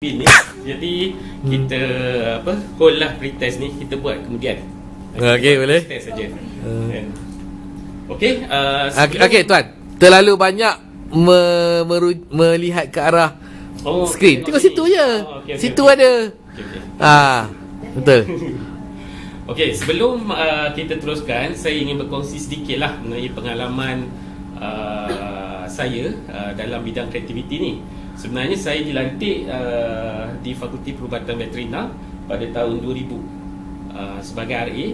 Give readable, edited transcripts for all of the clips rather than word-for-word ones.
ni. Jadi kita hold lah pretest ni, kita buat kemudian. Okey, boleh. Test saja. Okey, Okey tuan, terlalu banyak melihat ke arah skrin. Tengok situ je. Situ ada. Betul. Okey, sebelum kita teruskan, saya ingin berkongsi sedikit lah mengenai pengalaman saya dalam bidang kreativiti ni. Sebenarnya saya dilantik di Fakulti Perubatan Veterina pada tahun 2000 sebagai RA.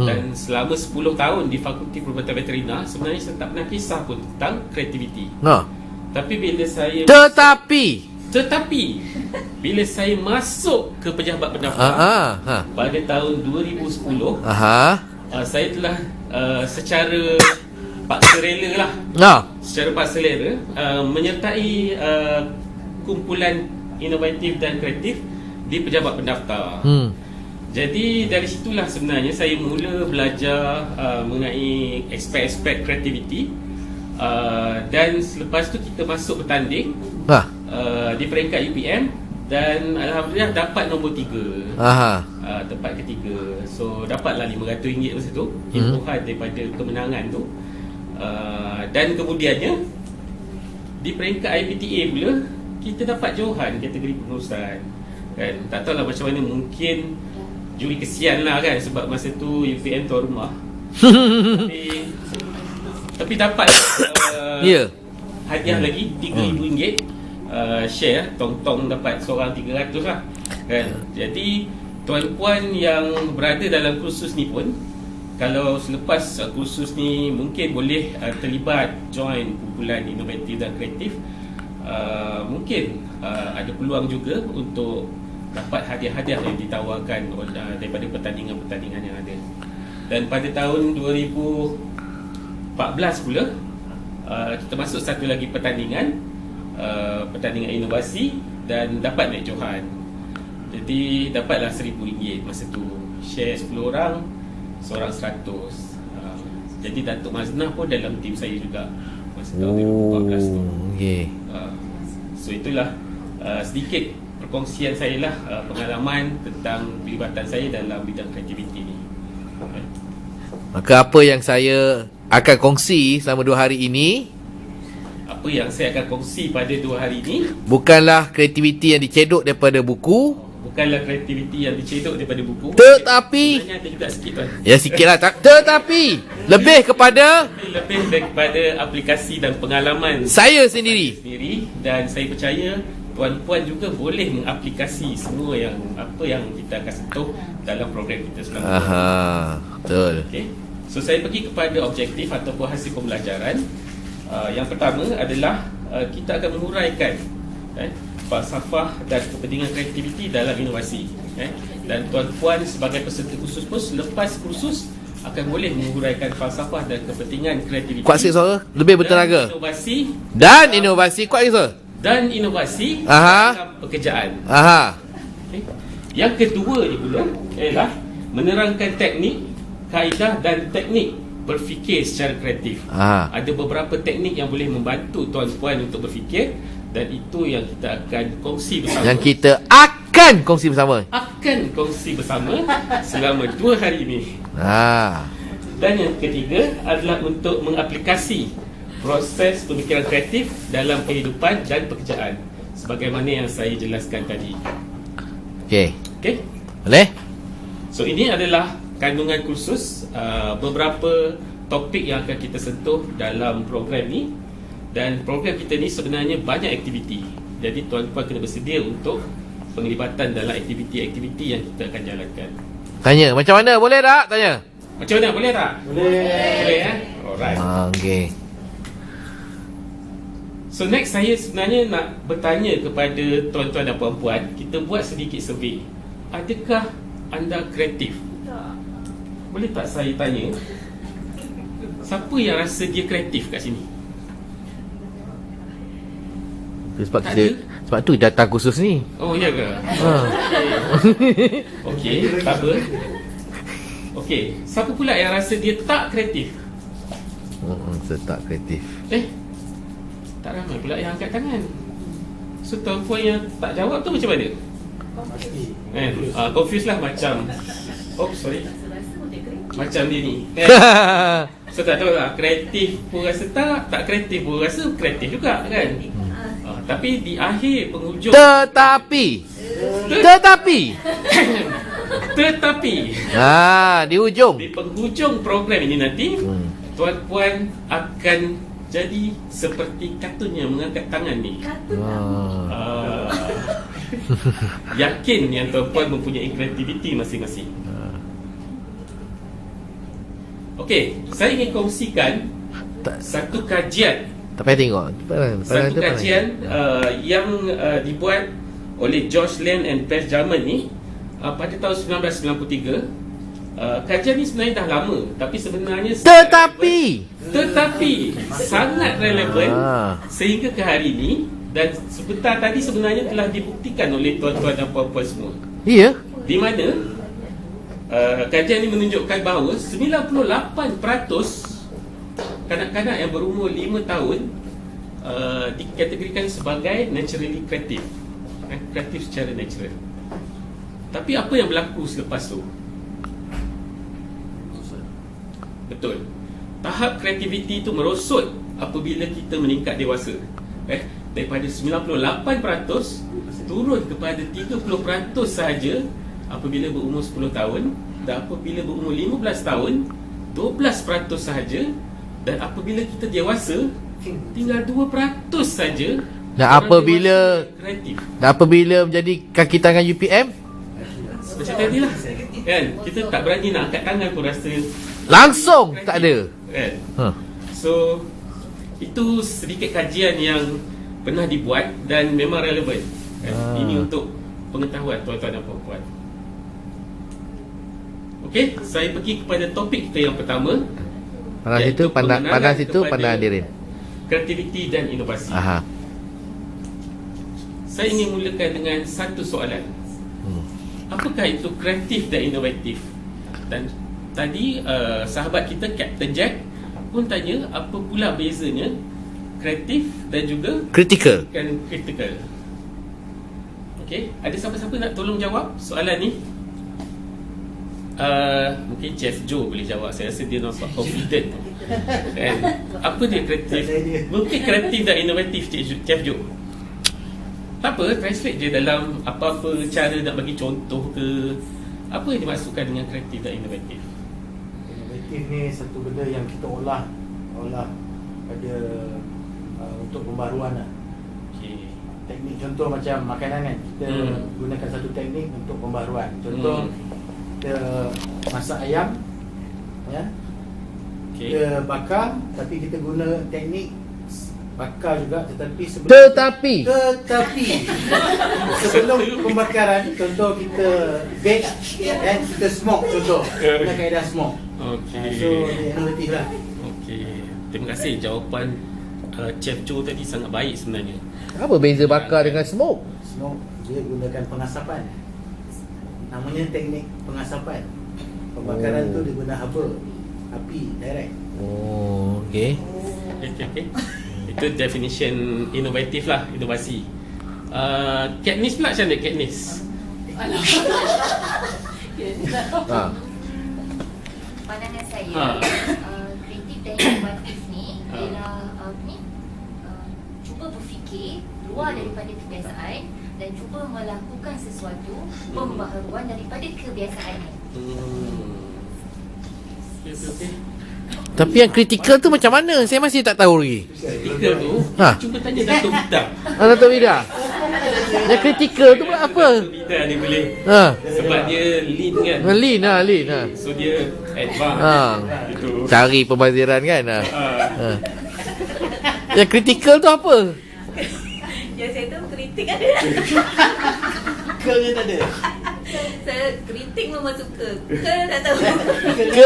Dan selama 10 tahun di Fakulti Perubatan Veterina, sebenarnya saya tak pernah kisah pun tentang kreativiti. Tapi bila saya Tetapi bila saya masuk ke pejabat pendaftar pada tahun 2010, saya telah secara paksa rela lah, secara paksa rela menyertai kumpulan inovatif dan kreatif di pejabat pendaftar. Jadi dari situlah sebenarnya saya mula belajar mengenai aspek-aspek kreativiti. Dan selepas tu kita masuk bertanding di peringkat UPM dan alhamdulillah dapat nombor 3. Tempat ketiga. So dapatlah RM500 masa tu, imbuhan daripada kemenangan tu. Dan kemudiannya di peringkat IPTA pula kita dapat jauhan kategori pengurusan. Kan, tak tahulah macam mana, mungkin juri kesian lah kan, sebab masa tu UPM tuan rumah. Tapi dapat hadiah lagi RM3,000. Share tong-tong dapat seorang 300 lah kan. Jadi tuan-puan yang berada dalam kursus ni pun, kalau selepas kursus ni mungkin boleh terlibat join kumpulan inovatif dan kreatif, mungkin ada peluang juga untuk dapat hadiah-hadiah yang ditawarkan daripada pertandingan-pertandingan yang ada. Dan pada tahun 2014 pula kita masuk satu lagi pertandingan inovasi dan dapat naik johan. Jadi dapatlah RM1,000 masa tu. Share 10 orang, seorang 100. Jadi Datuk Maznah pun dalam tim saya juga masa tahun 2014 tu. So itulah sedikit perkongsian saya lah, pengalaman tentang pelibatan saya dalam bidang kreativiti ni. Maka apa yang saya akan kongsi selama 2 hari ini, apa yang saya akan kongsi pada 2 hari ini bukanlah kreativiti yang dicedok daripada buku, bukanlah kreativiti yang dicedok daripada buku, tetapi sebenarnya ada juga sikit tuan. Ya sikit lah, tetapi lebih kepada daripada aplikasi dan pengalaman saya sendiri. Dan saya percaya tuan-puan juga boleh mengaplikasi semua yang apa yang kita akan sentuh dalam program kita selama ini. Betul. Okay. So saya pergi kepada objektif ataupun hasil pembelajaran. Yang pertama adalah kita akan menguraikan falsafah dan kepentingan kreativiti dalam inovasi. Dan tuan-puan sebagai peserta kursus pun selepas kursus akan boleh menguraikan falsafah dan kepentingan kreativiti. Kuat sikit suara, lebih bertenaga. Inovasi kuat sikit suara. Dan inovasi dalam pekerjaan. Okay. Yang kedua ni pula ialah menerangkan teknik, kaedah dan teknik berfikir secara kreatif. Ada beberapa teknik yang boleh membantu tuan-puan untuk berfikir, dan itu yang kita akan kongsi bersama. Selama 2 hari ini. Dan yang ketiga adalah untuk mengaplikasi proses pemikiran kreatif dalam kehidupan dan pekerjaan, sebagaimana yang saya jelaskan tadi. Okey. Boleh? So ini adalah kandungan kursus, beberapa topik yang akan kita sentuh dalam program ni. Dan program kita ni sebenarnya banyak aktiviti. Jadi tuan-tuan kena bersedia untuk penglibatan dalam aktiviti-aktiviti yang kita akan jalankan. Tanya macam mana, boleh tak? Tanya macam mana, boleh tak? Boleh Alright. Okay. So next, saya sebenarnya nak bertanya kepada tuan-tuan dan puan-puan. Kita buat sedikit survey. Adakah anda kreatif? Boleh tak saya tanya, siapa yang rasa dia kreatif kat sini? Sebab tu datang kursus ni. Oh, ya ke? Okey, tak apa. Okey, siapa pula yang rasa dia tak kreatif? Saya tak kreatif. Tak ramai pula yang angkat tangan. So tuan-puan yang tak jawab tu macam mana? Confused lah macam macam dia ni so tak tahu lah, kreatif pun rasa tak kreatif pun rasa kreatif juga kan. Tapi di akhir penghujung Tetapi di hujung, di penghujung program ini nanti tuan-puan akan jadi seperti kartun yang mengangkat tangan ni. Yakin yang tuan-puan mempunyai kreativiti masing-masing. Okey, saya ingin kongsikan satu kajian. tak payah tengok. Satu kajian yang dibuat oleh George Land and Press German ni pada tahun 1993. Kajian ni sebenarnya dah lama, tapi sebenarnya tetapi sangat relevan sehingga ke hari ini, dan sebentar tadi sebenarnya telah dibuktikan oleh tuan-tuan dan puan-puan semua. Ya. Di mana kajian ini menunjukkan bahawa 98% kanak-kanak yang berumur 5 tahun dikategorikan sebagai naturally kreatif. Kreatif secara natural. Tapi apa yang berlaku selepas tu? Betul, tahap kreativiti itu merosot apabila kita meningkat dewasa. Daripada 98% turun kepada 30% sahaja apabila berumur 10 tahun, dan apabila berumur 15 tahun 12% sahaja, dan apabila kita dewasa tinggal 2% saja. Dan apabila menjadi kaki tangan UPM, macam tadi lah kan, kita tak berani nak angkat tangan pun rasa langsung tak ada kan? So itu sedikit kajian yang pernah dibuat dan memang relevan kan? Ini untuk pengetahuan tuan-tuan dan puan-puan. Okey, saya pergi kepada topik kita yang pertama. Pandang situ pandang hadirin. Kreativiti dan inovasi. Saya ingin mulakan dengan satu soalan. Apakah itu kreatif dan inovatif? Dan tadi sahabat kita Captain Jack pun tanya apa pula bezanya kreatif dan juga kritikal. Okey, ada siapa-siapa nak tolong jawab soalan ni? Mungkin Chef Joe boleh jawab. Saya rasa dia nampak confident. Apa dia kreatif? Mungkin kreatif dan inovatif, Chef Joe. Tak apa, translate je dalam apa-apa cara nak bagi contoh ke. Apa yang dimaksudkan dengan kreatif dan inovatif? Inovatif ni satu benda yang kita olah pada untuk pembaruan lah. Okay. Teknik contoh macam makanan kan, kita gunakan satu teknik untuk pembaruan. Contoh kita masak ayam, ya, kita bakar, tapi kita guna teknik bakar juga, tetapi sebelum pembakaran, contoh kita bake dan kita smoke, contoh dengan kaedah smoke. So inovatif lah. Terima kasih jawapan Chef Joe tadi sangat baik sebenarnya. Apa beza bakar dengan smoke? Smoke dia gunakan pengasapan. Namanya teknik pengasapan. Pembakaran tu dia guna haba, api direct. Okey. Itu definition inovatif lah, inovasi. Katniss pula macam mana Katniss? Pandangan saya, kreatif dan inovatif ni ialah cuba berfikir luar daripada kebiasaan dan cuba melakukan sesuatu pembaharuan daripada kebiasaannya. Okay. Tapi yang kritikal tu macam mana? Saya masih tak tahu lagi. Kritikal tu cuba tanya Dato' Vida. Dato' Vida. Yang kritikal tu pula apa? Dato' Vida dia boleh. Sebab dia lean kan. Lean. So dia advance gitu. Cari pembaziran kan. Yang kritikal tu apa? Yang saya tahu kritik ada. Kerja tak ada. Saya kritik memang suka. Tak tahu.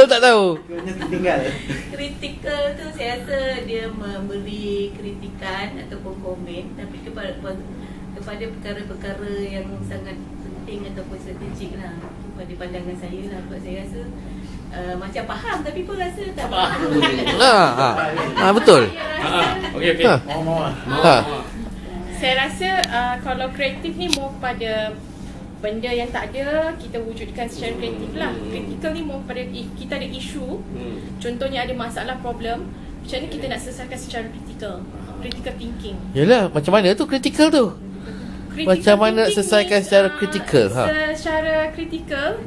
Tak tahu. Kerja tertinggal. Kritikal tu saya rasa dia memberi kritikan ataupun komen, tapi kepada perkara-perkara yang sangat penting ataupun strategik lah. Pada pandangan saya lah. Sebab saya rasa macam faham tapi pun rasa tak faham. Betul. Okey. Saya rasa kalau kreatif ni more kepada benda yang tak ada, kita wujudkan secara kreatif lah. Critical ni more kepada if kita ada isu, contohnya ada masalah, problem, macam mana kita nak selesaikan secara kritikal. Critical thinking. Yelah, macam mana tu critical tu? Macam mana nak selesaikan secara kritikal? Secara kritikal,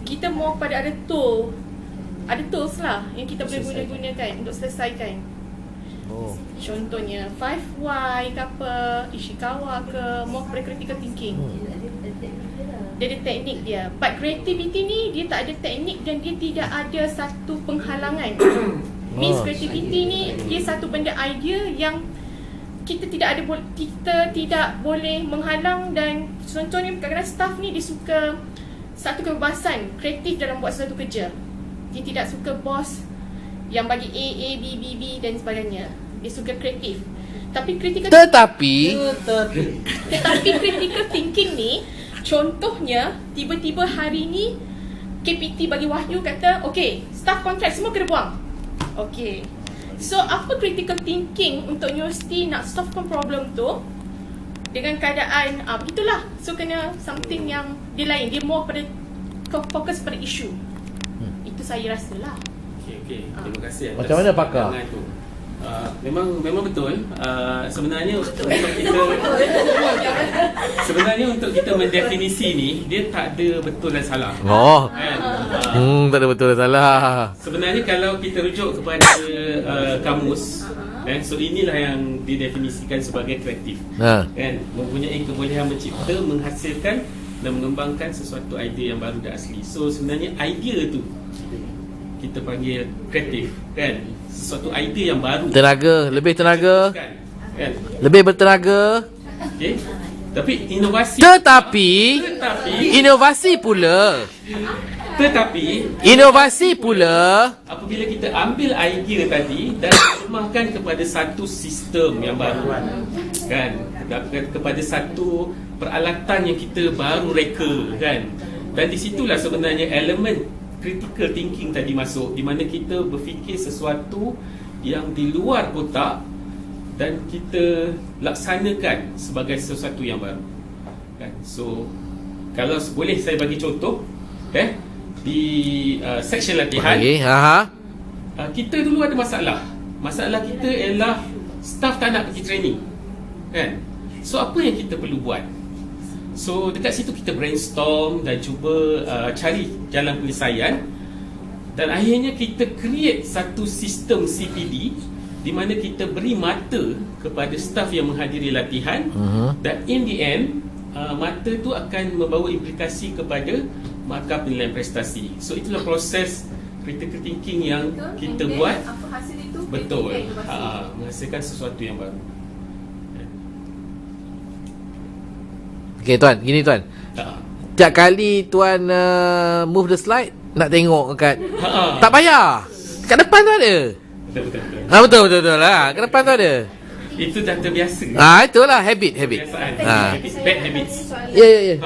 kita more pada ada tool. Ada tools lah yang kita boleh gunakan untuk selesaikan. Contohnya 5Y ke apa, Ishikawa ke, more pada critical thinking. Dia ada teknik dia. But creativity ni dia tak ada teknik dan dia tidak ada satu penghalangan. Means creativity ni dia satu benda idea yang kita tidak boleh menghalang. Dan contohnya kadang-kadang staff ni dia suka satu kebebasan kreatif dalam buat sesuatu kerja. Dia tidak suka bos yang bagi A, B, B, B dan sebagainya. Dia suka kreatif. Tapi Tetapi critical thinking ni, contohnya tiba-tiba hari ni KPT bagi wahyu kata, okay, staff contract semua kena buang. Okay, so apa critical thinking untuk universiti nak solvekan problem tu dengan keadaan begitulah. So kena something yang dia lain. Dia more pada fokus pada isu. Itu saya rasa lah. Okay. Terima kasih. Macam mana pakar? Memang betul. Sebenarnya untuk kita mendefinisi ni, dia tak ada betul dan salah. Tak ada betul dan salah. Sebenarnya kalau kita rujuk kepada kamus, so inilah yang didefinisikan sebagai kreatif. Kan, mempunyai kebolehan mencipta, menghasilkan dan mengembangkan sesuatu idea yang baru dan asli. So sebenarnya idea tu kita panggil kreatif, kan? Sesuatu idea yang baru. Lebih tenaga. Kan? Lebih bertenaga. Okay. Tapi inovasi. Tetapi inovasi pula apabila kita ambil idea tadi dan terjemahkan kepada satu sistem yang baru, kan? Kepada satu peralatan yang kita baru reka, kan? Dan di situlah sebenarnya elemen critical thinking tadi masuk, di mana kita berfikir sesuatu yang di luar kotak dan kita laksanakan sebagai sesuatu yang baru, kan? So kalau boleh saya bagi contoh, di section latihan, kita dulu ada masalah kita ialah staff tak nak pergi training, kan? So apa yang kita perlu buat? So dekat situ kita brainstorm dan cuba cari jalan penyelesaian. Dan akhirnya kita create satu sistem CPD di mana kita beri mata kepada staff yang menghadiri latihan. Dan in the end, mata tu akan membawa implikasi kepada markah penilaian prestasi. So itulah proses critical thinking yang kita buat. Hasil itu betul, menghasilkan sesuatu yang baru. Okay tuan, gini tuan. Setiap kali tuan move the slide, nak tengok kat tak payah. Kat depan tu ada. Betul lah. Kat depan tu ada. Itu dah terbiasa. Itulah habit. Bad habits. Ya.